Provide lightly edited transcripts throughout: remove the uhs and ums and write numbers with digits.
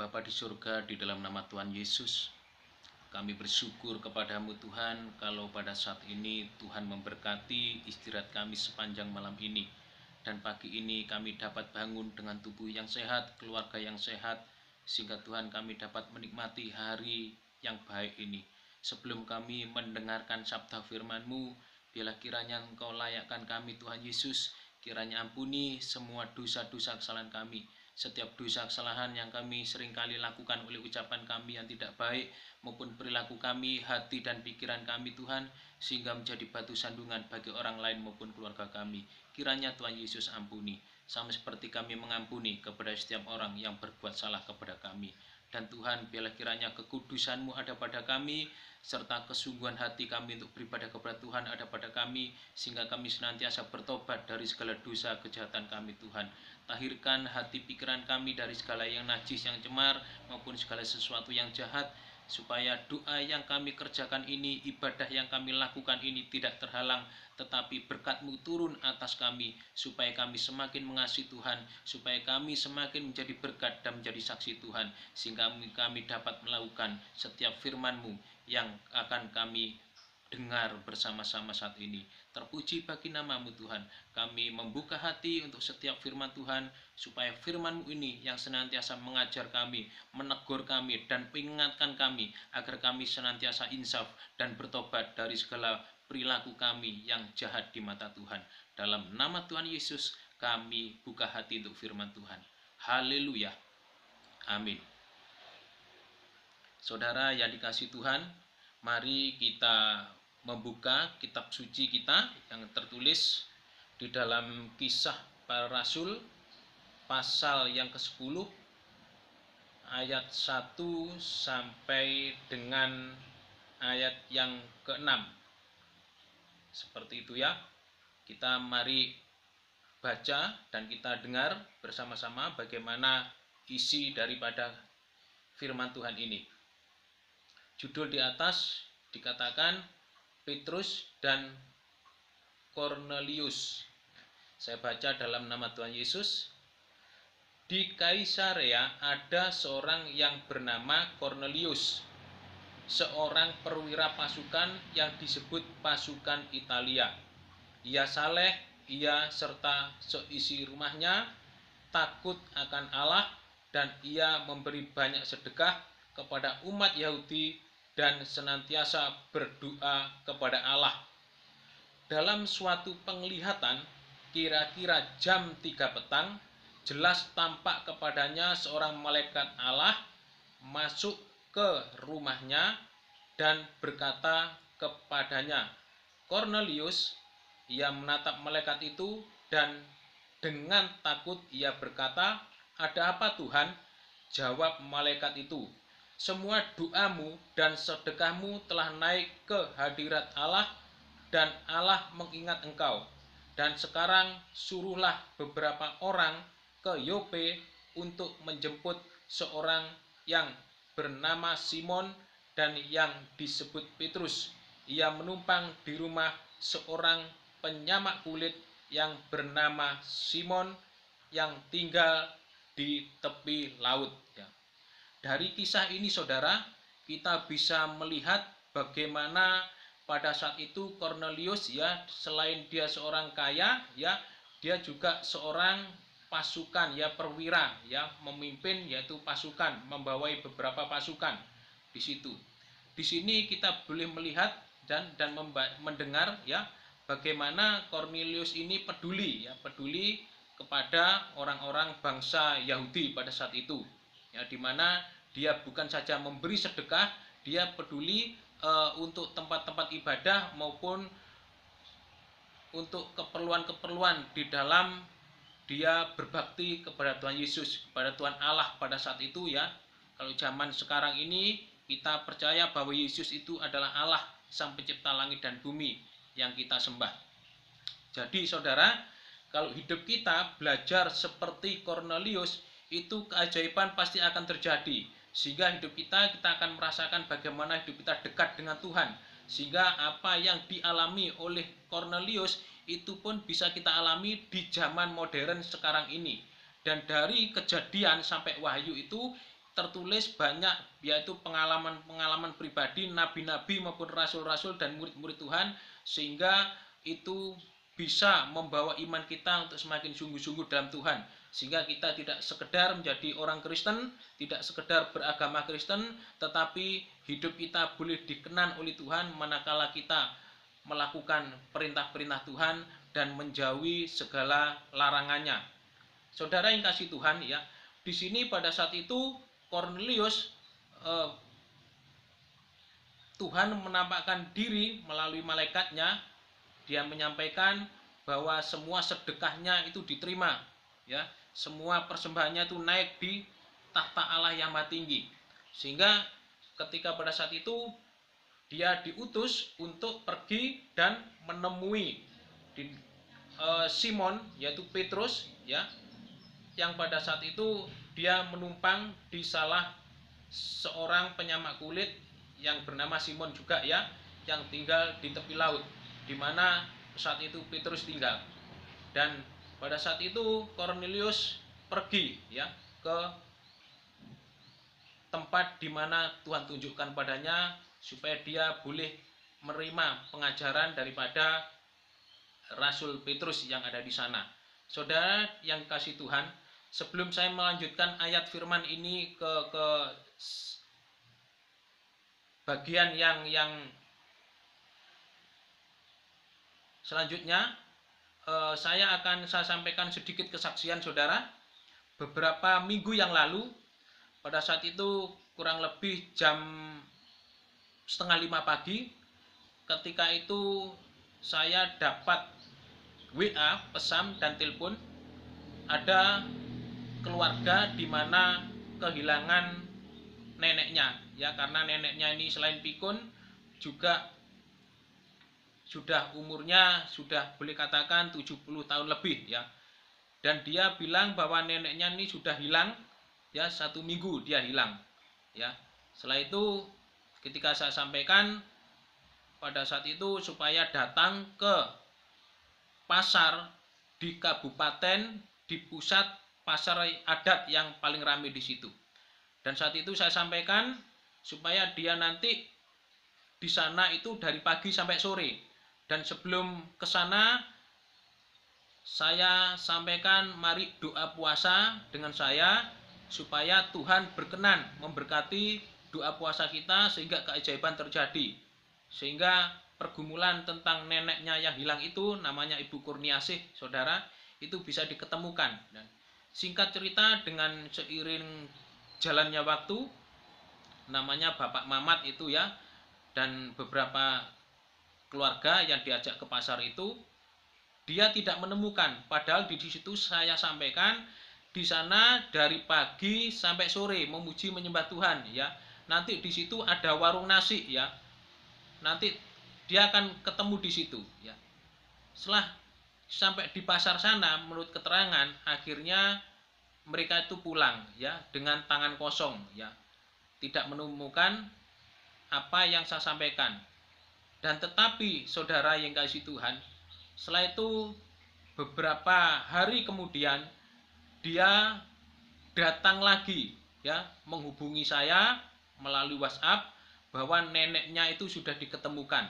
Bapa di surga, di dalam nama Tuhan Yesus, kami bersyukur kepadamu Tuhan, kalau pada saat ini Tuhan memberkati istirahat kami sepanjang malam ini. Dan pagi ini kami dapat bangun dengan tubuh yang sehat, keluarga yang sehat, sehingga Tuhan kami dapat menikmati hari yang baik ini. Sebelum kami mendengarkan sabda firman-Mu, biarlah kiranya Engkau layakkan kami Tuhan Yesus, kiranya ampuni semua dosa-dosa kesalahan kami. Setiap dosa kesalahan yang kami seringkali lakukan oleh ucapan kami yang tidak baik, maupun perilaku kami, hati dan pikiran kami Tuhan, sehingga menjadi batu sandungan bagi orang lain maupun keluarga kami. Kiranya Tuhan Yesus ampuni, sama seperti kami mengampuni kepada setiap orang yang berbuat salah kepada kami. Dan Tuhan, biarlah kiranya kekudusan-Mu ada pada kami, serta kesungguhan hati kami untuk beribadah kepada Tuhan ada pada kami, sehingga kami senantiasa bertobat dari segala dosa kejahatan kami Tuhan. Tahirkan hati pikiran kami dari segala yang najis, yang cemar, maupun segala sesuatu yang jahat, supaya doa yang kami kerjakan ini, ibadah yang kami lakukan ini tidak terhalang, tetapi berkat-Mu turun atas kami, supaya kami semakin mengasihi Tuhan, supaya kami semakin menjadi berkat dan menjadi saksi Tuhan, sehingga kami dapat melakukan setiap firman-Mu yang akan kami dengar bersama-sama saat ini. Terpuji bagi nama-Mu Tuhan. Kami membuka hati untuk setiap firman Tuhan, supaya firman-Mu ini yang senantiasa mengajar kami, menegur kami, dan mengingatkan kami, agar kami senantiasa insaf dan bertobat dari segala perilaku kami yang jahat di mata Tuhan. Dalam nama Tuhan Yesus, kami buka hati untuk firman Tuhan. Haleluya. Amin. Saudara yang dikasihi Tuhan, mari kita membuka kitab suci kita yang tertulis di dalam Kisah Para Rasul pasal yang ke-10 ayat 1 sampai dengan ayat yang ke-6. Seperti itu ya. Kita mari baca dan kita dengar bersama-sama bagaimana isi daripada firman Tuhan ini. Judul di atas dikatakan Petrus dan Kornelius. Saya baca dalam nama Tuhan Yesus. Di Kaisarea ada seorang yang bernama Kornelius, seorang perwira pasukan yang disebut pasukan Italia. Ia saleh, ia serta seisi rumahnya takut akan Allah, dan ia memberi banyak sedekah kepada umat Yahudi dan senantiasa berdoa kepada Allah. Dalam suatu penglihatan, kira-kira jam 3 petang, jelas tampak kepadanya seorang malaikat Allah masuk ke rumahnya dan berkata kepadanya, Kornelius. Ia menatap malaikat itu dan dengan takut ia berkata, ada apa Tuhan? Jawab malaikat itu, semua doamu dan sedekahmu telah naik ke hadirat Allah, dan Allah mengingat engkau. Dan sekarang suruhlah beberapa orang ke Yope untuk menjemput seorang yang bernama Simon dan yang disebut Petrus. Ia menumpang di rumah seorang penyamak kulit yang bernama Simon yang tinggal di tepi laut. Dari kisah ini saudara, kita bisa melihat bagaimana pada saat itu Kornelius ya, selain dia seorang kaya ya, dia juga seorang pasukan ya, perwira ya, memimpin yaitu pasukan, membawai beberapa pasukan di situ. Di sini kita boleh melihat dan mendengar ya, bagaimana Kornelius ini peduli ya, peduli kepada orang-orang bangsa Yahudi pada saat itu. Ya, dimana dia bukan saja memberi sedekah, dia peduli untuk tempat-tempat ibadah maupun untuk keperluan-keperluan di dalam dia berbakti kepada Tuhan Yesus, kepada Tuhan Allah pada saat itu ya. Kalau zaman sekarang ini kita percaya bahwa Yesus itu adalah Allah, Sang Pencipta langit dan bumi yang kita sembah. Jadi saudara, kalau hidup kita belajar seperti Kornelius, itu keajaiban pasti akan terjadi, sehingga hidup kita akan merasakan bagaimana hidup kita dekat dengan Tuhan, sehingga apa yang dialami oleh Kornelius itu pun bisa kita alami di zaman modern sekarang ini. Dan dari Kejadian sampai Wahyu itu tertulis banyak, yaitu pengalaman-pengalaman pribadi nabi-nabi maupun rasul-rasul dan murid-murid Tuhan, sehingga itu bisa membawa iman kita untuk semakin sungguh-sungguh dalam Tuhan, sehingga kita tidak sekedar menjadi orang Kristen, tidak sekedar beragama Kristen, tetapi hidup kita boleh dikenan oleh Tuhan manakala kita melakukan perintah-perintah Tuhan dan menjauhi segala larangannya. Saudara yang kasih Tuhan, ya, di sini pada saat itu Cornelius, Tuhan menampakkan diri melalui malaikatnya. Dia menyampaikan bahwa semua sedekahnya itu diterima, ya, semua persembahannya itu naik di tahta Allah yang maha tinggi. Sehingga ketika pada saat itu dia diutus untuk pergi dan menemui Simon, yaitu Petrus, ya, yang pada saat itu dia menumpang di salah seorang penyamak kulit yang bernama Simon juga, ya, yang tinggal di tepi laut, di mana saat itu Petrus tinggal. Dan pada saat itu Cornelius pergi, ya, ke tempat di mana Tuhan tunjukkan padanya supaya dia boleh menerima pengajaran daripada Rasul Petrus yang ada di sana. Saudara yang kasih Tuhan, sebelum saya melanjutkan ayat firman ini ke bagian yang selanjutnya, saya sampaikan sedikit kesaksian saudara. Beberapa minggu yang lalu, pada saat itu kurang lebih jam 4:30 pagi, ketika itu saya dapat WA, pesan dan telepon, ada keluarga di mana kehilangan neneknya, ya, karena neneknya ini selain pikun juga sudah umurnya sudah boleh katakan 70 tahun lebih, ya. Dan dia bilang bahwa neneknya ini sudah hilang, ya, 1 minggu dia hilang, ya. Setelah itu ketika saya sampaikan pada saat itu supaya datang ke pasar di kabupaten, di pusat pasar adat yang paling ramai di situ. Dan saat itu saya sampaikan supaya dia nanti di sana itu dari pagi sampai sore. Dan sebelum ke sana saya sampaikan mari doa puasa dengan saya supaya Tuhan berkenan memberkati doa puasa kita sehingga keajaiban terjadi. Sehingga pergumulan tentang neneknya yang hilang itu, namanya Ibu Kurniasih, saudara, itu bisa diketemukan. Dan singkat cerita, dengan seiring jalannya waktu, namanya Bapak Mamat itu, ya, dan beberapa keluarga yang diajak ke pasar itu, dia tidak menemukan. Padahal di situ saya sampaikan di sana dari pagi sampai sore memuji menyembah Tuhan, ya. Nanti di situ ada warung nasi, ya. Nanti dia akan ketemu di situ, ya. Setelah sampai di pasar sana, menurut keterangan, akhirnya mereka itu pulang, ya, dengan tangan kosong, ya, tidak menemukan apa yang saya sampaikan. Dan tetapi saudara yang kasih Tuhan, setelah itu beberapa hari kemudian dia datang lagi, ya, menghubungi saya melalui WhatsApp bahwa neneknya itu sudah diketemukan.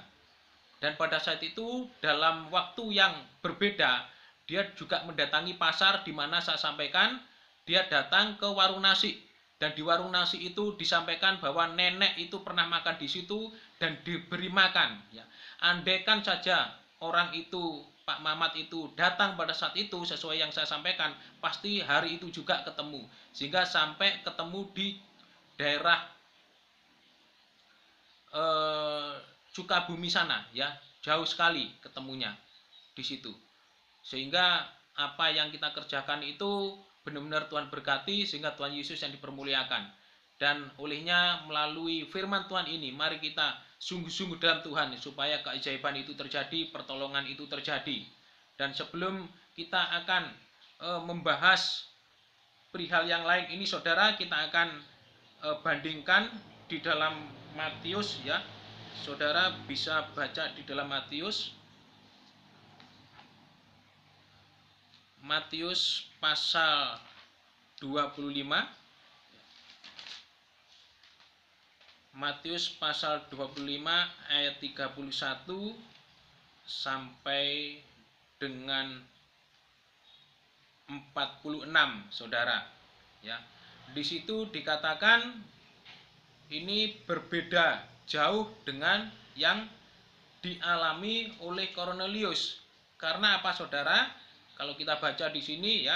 Dan pada saat itu dalam waktu yang berbeda dia juga mendatangi pasar di mana saya sampaikan, dia datang ke warung nasi. Dan di warung nasi itu disampaikan bahwa nenek itu pernah makan di situ dan diberi makan, ya. Andaikan saja orang itu, Pak Mamat itu datang pada saat itu sesuai yang saya sampaikan, pasti hari itu juga ketemu. Sehingga sampai ketemu di daerah Sukabumi sana, ya, jauh sekali ketemunya di situ. Sehingga apa yang kita kerjakan itu benar-benar Tuhan berkati, sehingga Tuhan Yesus yang dipermuliakan. Dan olehnya melalui firman Tuhan ini, mari kita sungguh-sungguh dalam Tuhan supaya keajaiban itu terjadi, pertolongan itu terjadi. Dan sebelum kita akan membahas perihal yang lain ini, saudara, kita akan bandingkan di dalam Matius, ya. Saudara bisa baca di dalam Matius pasal 25. Matius pasal 25 ayat 31 sampai dengan 46, Saudara. Ya. Di situ dikatakan ini berbeda jauh dengan yang dialami oleh Kornelius. Karena apa, Saudara? Kalau kita baca di sini ya,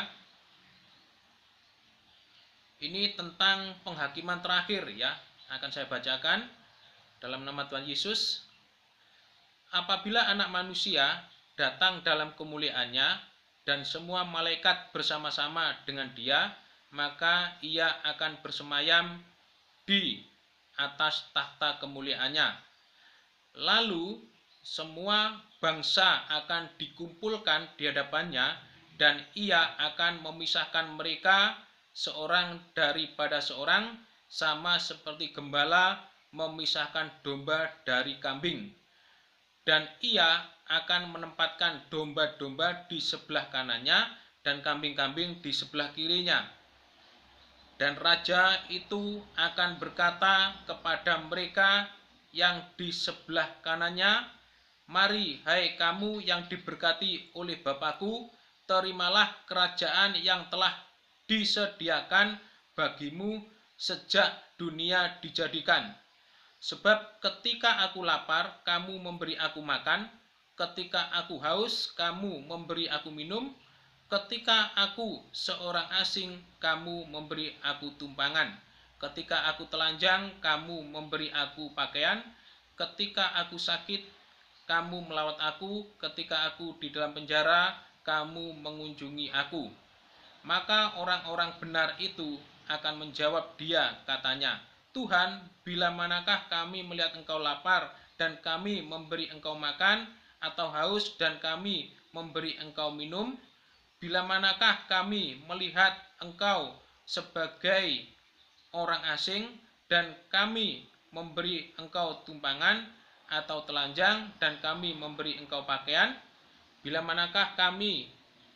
ini tentang penghakiman terakhir ya. Akan saya bacakan dalam nama Tuhan Yesus. Apabila Anak Manusia datang dalam kemuliaannya dan semua malaikat bersama-sama dengan Dia, maka Ia akan bersemayam di atas tahta kemuliaannya. Lalu semua bangsa akan dikumpulkan di hadapannya, dan Ia akan memisahkan mereka seorang daripada seorang, sama seperti gembala memisahkan domba dari kambing. Dan Ia akan menempatkan domba-domba di sebelah kanannya dan kambing-kambing di sebelah kirinya. Dan raja itu akan berkata kepada mereka yang di sebelah kanannya, "Mari, hai kamu yang diberkati oleh Bapakku, terimalah kerajaan yang telah disediakan bagimu sejak dunia dijadikan. Sebab ketika aku lapar, kamu memberi aku makan, ketika aku haus, kamu memberi aku minum, ketika aku seorang asing, kamu memberi aku tumpangan, ketika aku telanjang, kamu memberi aku pakaian, ketika aku sakit, kamu melawat aku, ketika aku di dalam penjara, kamu mengunjungi aku." Maka orang-orang benar itu akan menjawab Dia, katanya, "Tuhan, bila manakah kami melihat Engkau lapar dan kami memberi Engkau makan, atau haus dan kami memberi Engkau minum? Bila manakah kami melihat Engkau sebagai orang asing dan kami memberi Engkau tumpangan, atau telanjang dan kami memberi Engkau pakaian? Bila manakah kami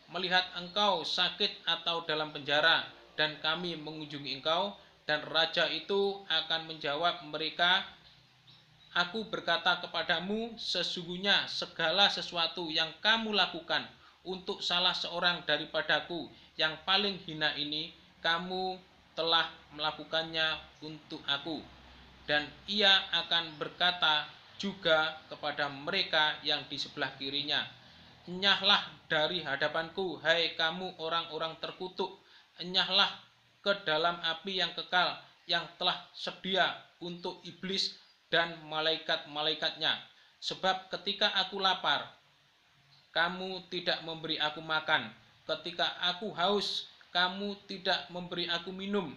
melihat Engkau sakit atau dalam penjara dan kami mengunjungi Engkau?" Dan raja itu akan menjawab mereka, "Aku berkata kepadamu, sesungguhnya segala sesuatu yang kamu lakukan untuk salah seorang daripadaku yang paling hina ini, kamu telah melakukannya untuk aku." Dan Ia akan berkata juga kepada mereka yang di sebelah kirinya, "Enyahlah dari hadapanku, hai kamu orang-orang terkutuk, enyahlah ke dalam api yang kekal, yang telah sedia untuk iblis dan malaikat-malaikatnya. Sebab ketika aku lapar, kamu tidak memberi aku makan, ketika aku haus, kamu tidak memberi aku minum,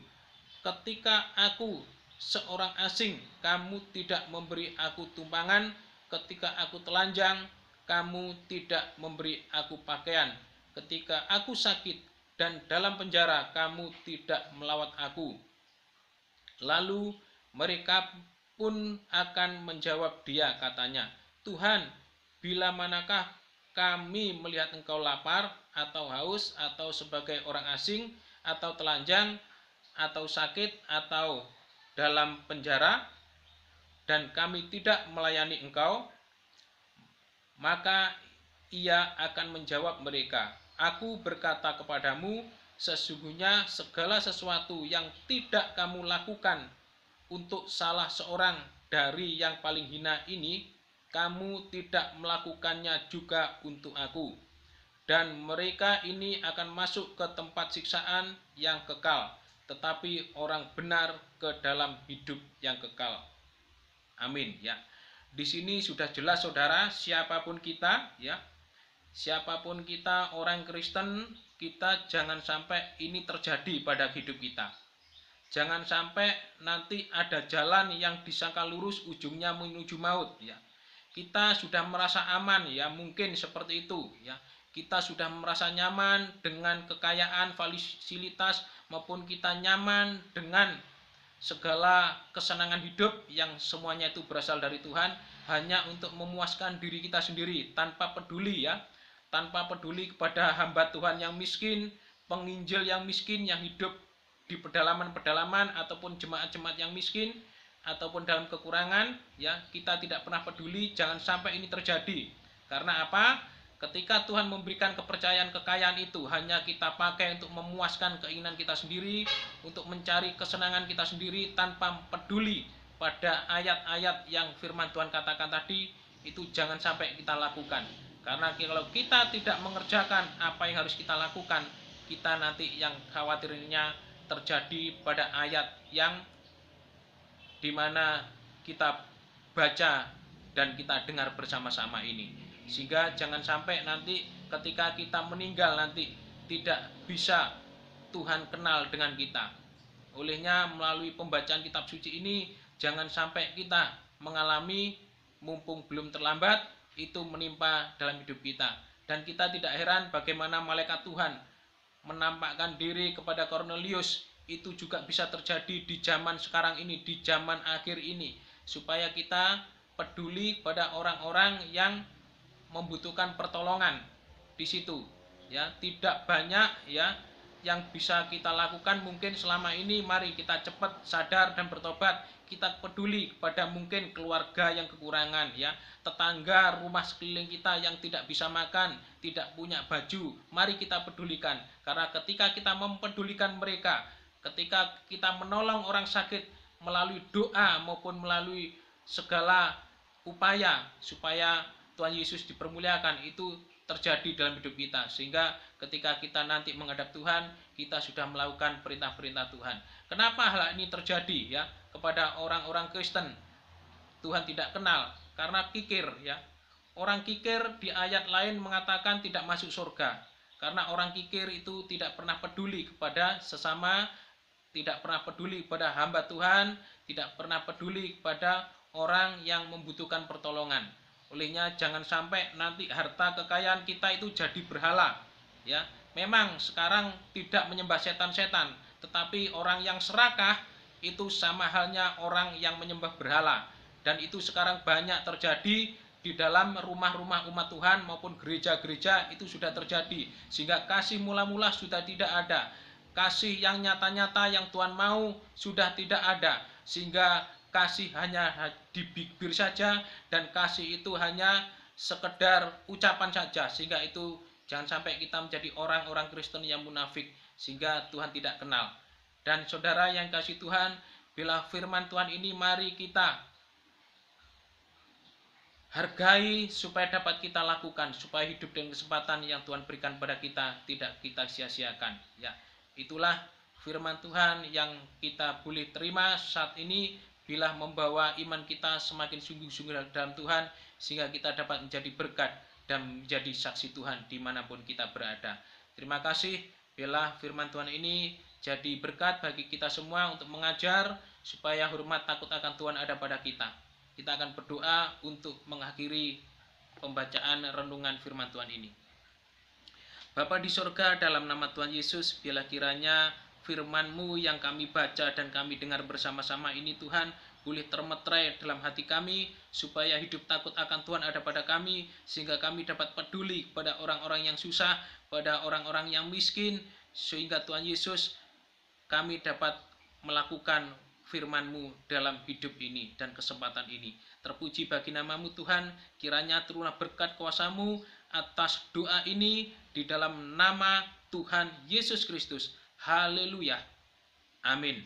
ketika aku seorang asing, kamu tidak memberi aku tumpangan, ketika aku telanjang, kamu tidak memberi aku pakaian, ketika aku sakit dan dalam penjara, kamu tidak melawat aku." Lalu mereka pun akan menjawab Dia, katanya, "Tuhan, bila manakah kami melihat Engkau lapar atau haus atau sebagai orang asing atau telanjang atau sakit atau dalam penjara dan kami tidak melayani Engkau?" Maka Ia akan menjawab mereka, "Aku berkata kepadamu, sesungguhnya segala sesuatu yang tidak kamu lakukan untuk salah seorang dari yang paling hina ini, kamu tidak melakukannya juga untuk aku." Dan mereka ini akan masuk ke tempat siksaan yang kekal, tetapi orang benar ke dalam hidup yang kekal. Amin ya. Di sini sudah jelas, Saudara, siapapun kita ya, siapapun kita orang Kristen, kita jangan sampai ini terjadi pada hidup kita. Jangan sampai nanti ada jalan yang disangka lurus ujungnya menuju maut ya. Kita sudah merasa aman ya, mungkin seperti itu ya. Kita sudah merasa nyaman dengan kekayaan, fasilitas, maupun kita nyaman dengan segala kesenangan hidup yang semuanya itu berasal dari Tuhan, hanya untuk memuaskan diri kita sendiri tanpa peduli ya, tanpa peduli kepada hamba Tuhan yang miskin, penginjil yang miskin yang hidup di pedalaman-pedalaman ataupun jemaat-jemaat yang miskin. ataupun dalam kekurangan, ya, kita tidak pernah peduli, jangan sampai ini terjadi. Karena apa? Ketika Tuhan memberikan kepercayaan kekayaan itu hanya kita pakai untuk memuaskan keinginan kita sendiri, untuk mencari kesenangan kita sendiri tanpa peduli pada ayat-ayat yang firman Tuhan katakan tadi, itu jangan sampai kita lakukan. Karena kalau kita tidak mengerjakan apa yang harus kita lakukan, kita nanti yang khawatirnya terjadi pada ayat yang dimana kita baca dan kita dengar bersama-sama ini. Sehingga jangan sampai nanti ketika kita meninggal nanti tidak bisa Tuhan kenal dengan kita. Olehnya melalui pembacaan kitab suci ini jangan sampai kita mengalami, mumpung belum terlambat, itu menimpa dalam hidup kita. Dan kita tidak heran bagaimana malaikat Tuhan menampakkan diri kepada Kornelius. Itu juga bisa terjadi di zaman sekarang ini, di zaman akhir ini, supaya kita peduli pada orang-orang yang membutuhkan pertolongan di situ, ya. Tidak banyak, ya, yang bisa kita lakukan mungkin selama ini. Mari kita cepat sadar dan bertobat. Kita peduli kepada mungkin keluarga yang kekurangan, ya, tetangga, rumah sekeliling kita yang tidak bisa makan, tidak punya baju. Mari kita pedulikan, karena ketika kita mempedulikan mereka, ketika kita menolong orang sakit melalui doa maupun melalui segala upaya supaya Tuhan Yesus dipermuliakan, itu terjadi dalam hidup kita. Sehingga ketika kita nanti menghadap Tuhan, kita sudah melakukan perintah-perintah Tuhan. Kenapa hal ini terjadi, ya, kepada orang-orang Kristen? Tuhan tidak kenal karena kikir, ya. Orang kikir di ayat lain mengatakan tidak masuk surga. Karena orang kikir itu tidak pernah peduli kepada sesama, tidak pernah peduli kepada hamba Tuhan, tidak pernah peduli kepada orang yang membutuhkan pertolongan. Olehnya jangan sampai nanti harta kekayaan kita itu jadi berhala, ya. Memang sekarang tidak menyembah setan-setan, tetapi orang yang serakah itu sama halnya orang yang menyembah berhala. Dan itu sekarang banyak terjadi di dalam rumah-rumah umat Tuhan maupun gereja-gereja, itu sudah terjadi. Sehingga kasih mula-mula sudah tidak ada. Kasih yang nyata-nyata yang Tuhan mau sudah tidak ada. Sehingga kasih hanya di bibir saja, dan kasih itu hanya sekedar ucapan saja. Sehingga itu jangan sampai kita menjadi orang-orang Kristen yang munafik, sehingga Tuhan tidak kenal. Dan saudara yang kasih Tuhan, bila firman Tuhan ini mari kita hargai supaya dapat kita lakukan, supaya hidup dengan kesempatan yang Tuhan berikan pada kita tidak kita sia-siakan, ya. Itulah firman Tuhan yang kita boleh terima saat ini, bila membawa iman kita semakin sungguh-sungguh dalam Tuhan, sehingga kita dapat menjadi berkat dan menjadi saksi Tuhan dimanapun kita berada. Terima kasih bila firman Tuhan ini jadi berkat bagi kita semua untuk mengajar, supaya hormat takut akan Tuhan ada pada kita. Kita akan berdoa untuk mengakhiri pembacaan renungan firman Tuhan ini. Bapa di sorga, dalam nama Tuhan Yesus, bila kiranya firman-Mu yang kami baca dan kami dengar bersama-sama ini, Tuhan, boleh termeterai dalam hati kami, supaya hidup takut akan Tuhan ada pada kami, sehingga kami dapat peduli kepada orang-orang yang susah, pada orang-orang yang miskin, sehingga Tuhan Yesus, kami dapat melakukan firman-Mu dalam hidup ini dan kesempatan ini. Terpuji bagi nama-Mu Tuhan, kiranya turunlah berkat kuasa-Mu atas doa ini di dalam nama Tuhan Yesus Kristus. Haleluya. Amin.